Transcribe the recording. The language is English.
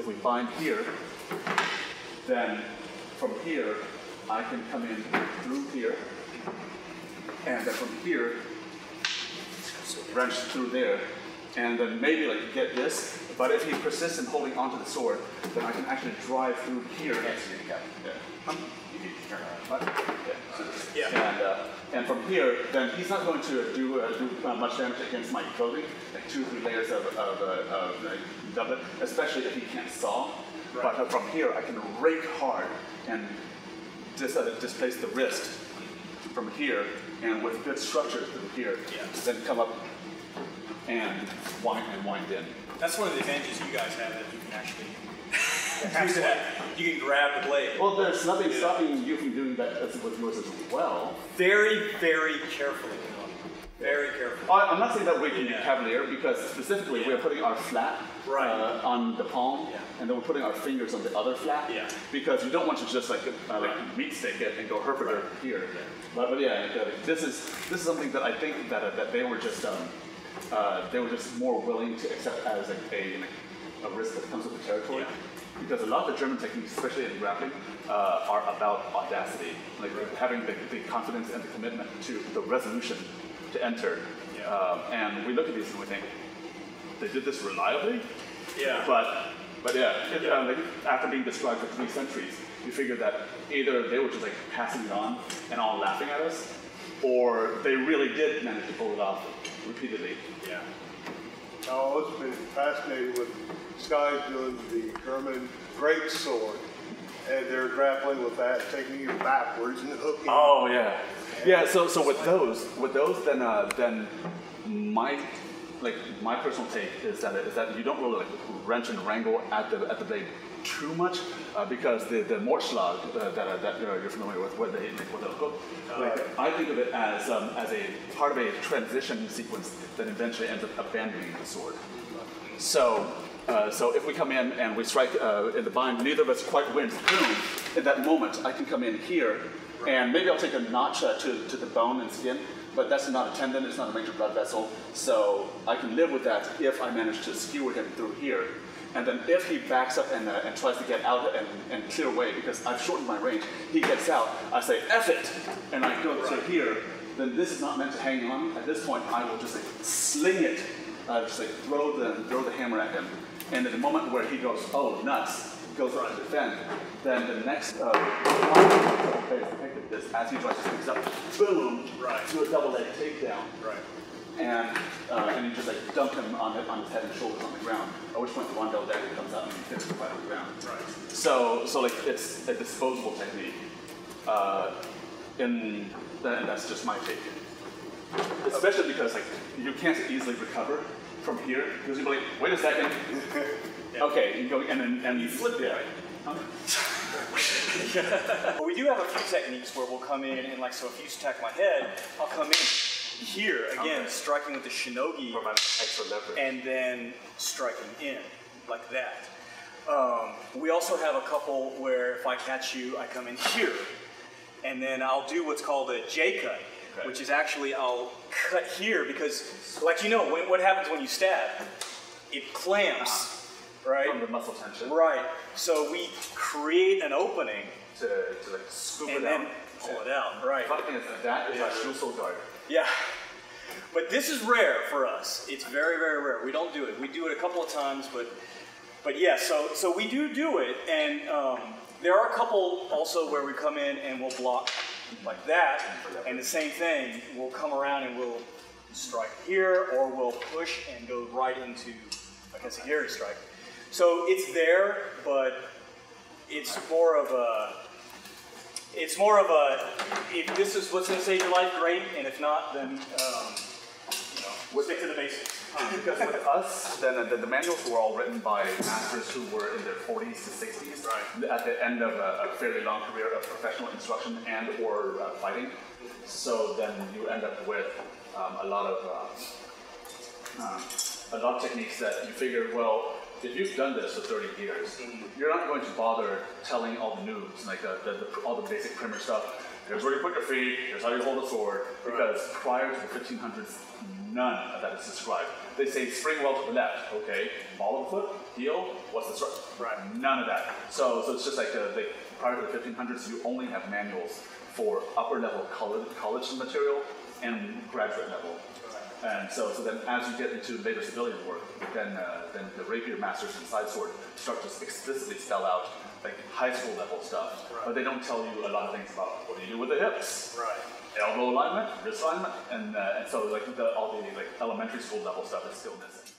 we bind here, then from here, I can come in through here, and then from here, wrench through there, and then maybe like get this, but if he persists in holding onto the sword, then I can actually drive through here. And from here, then he's not going to do much damage against my clothing, like 2-3 layers of doublet, especially if he can't saw. Right. But from here, I can rake hard and displace the wrist from here, and with good structure through here, then come up and wind in. That's one of the advantages you guys have, that you can actually you can grab the blade. Well, there's nothing stopping you from doing that with yours as well. Very, very carefully. Very carefully. I'm not saying that we can be cavalier, because specifically we're putting our flat on the palm, and then we're putting our fingers on the other flat, because you don't want to just like meat stick it and go herper here. But yeah, this is something that I think that they were just more willing to accept as a risk that comes with the territory. Because a lot of the German techniques, especially in grappling, are about audacity, like having the confidence and the commitment to the resolution to enter. And we look at these and we think, they did this reliably? But after being described for 3 centuries, you figure that either they were just like passing it on and all laughing at us, or they really did manage to pull it off repeatedly. Oh, it's been fascinating with this guy doing the German great sword, and they're grappling with that, taking you backwards and hooking. Oh yeah, yeah. So with those, then my personal take is that you don't really like wrench and wrangle at the blade too much, because the Mortschlag that you're familiar with, with a hook, I think of it as a part of a transition sequence that eventually ends up abandoning the sword. So if we come in and we strike in the bind, neither of us quite wins. Boom! In that moment, I can come in here, and maybe I'll take a notch to the bone and skin, but that's not a tendon, it's not a major blood vessel, so I can live with that if I manage to skewer him through here. And then if he backs up and tries to get out and clear away, because I've shortened my range, he gets out, I say, F it! And I go to here, then this is not meant to hang on. At this point, I will just like sling it, just like throw the hammer at him. And at the moment where he goes, oh, nuts, goes to defend, then the next as he tries to sneak up, boom, to a double leg takedown. And you just like dump him on his head and shoulders on the ground, at which point the Wandel dagger comes out and he hits him right on the ground. So like it's a disposable technique. And that's just my take. Especially because like you can't easily recover from here, because you'll be like, wait a second. Okay, you go and you flip it. Well, we do have a few techniques where we'll come in and so if you attack my head, I'll come in here, again, striking with the shinogi, extra leverage, and then striking in, like that. We also have a couple where if I catch you, I come in here, and then I'll do what's called a J-cut, which is actually I'll cut here, because, like you know, what happens when you stab? It clamps, right? From the muscle tension. Right. So we create an opening to like scoop it out. And then pull it out, right. The funny thing is that is our Schussel guard. Yeah, but this is rare for us. It's very, very rare. We don't do it. We do it a couple of times, but yeah. So we do it, and there are a couple also where we come in and we'll block like that, and the same thing. We'll come around and we'll strike here, or we'll push and go right into like a Segiri strike. So it's there, but it's more of a. If this is what's going to save your life, great, and if not, then we'll stick to the basics. Because with us, then the manuals were all written by masters who were in their 40s to 60s, at the end of a fairly long career of professional instruction and or fighting. So then you end up with a lot of techniques that you figure, well, if you've done this for 30 years, you're not going to bother telling all the noobs, like all the basic primer stuff. Here's where you put your feet, here's how you hold a sword, because prior to the 1500s, none of that is described. They say spring well to the left, okay, ball of the foot, heel, what's the strike? Right. None of that. So it's just like prior to the 1500s, you only have manuals for upper level college material and graduate level. And so then as you get into later civilian work, then the rapier masters and side sword start to explicitly spell out like high school level stuff, but they don't tell you a lot of things about what do you do with the hips, elbow alignment, wrist alignment, and so like all the like elementary school level stuff is still missing.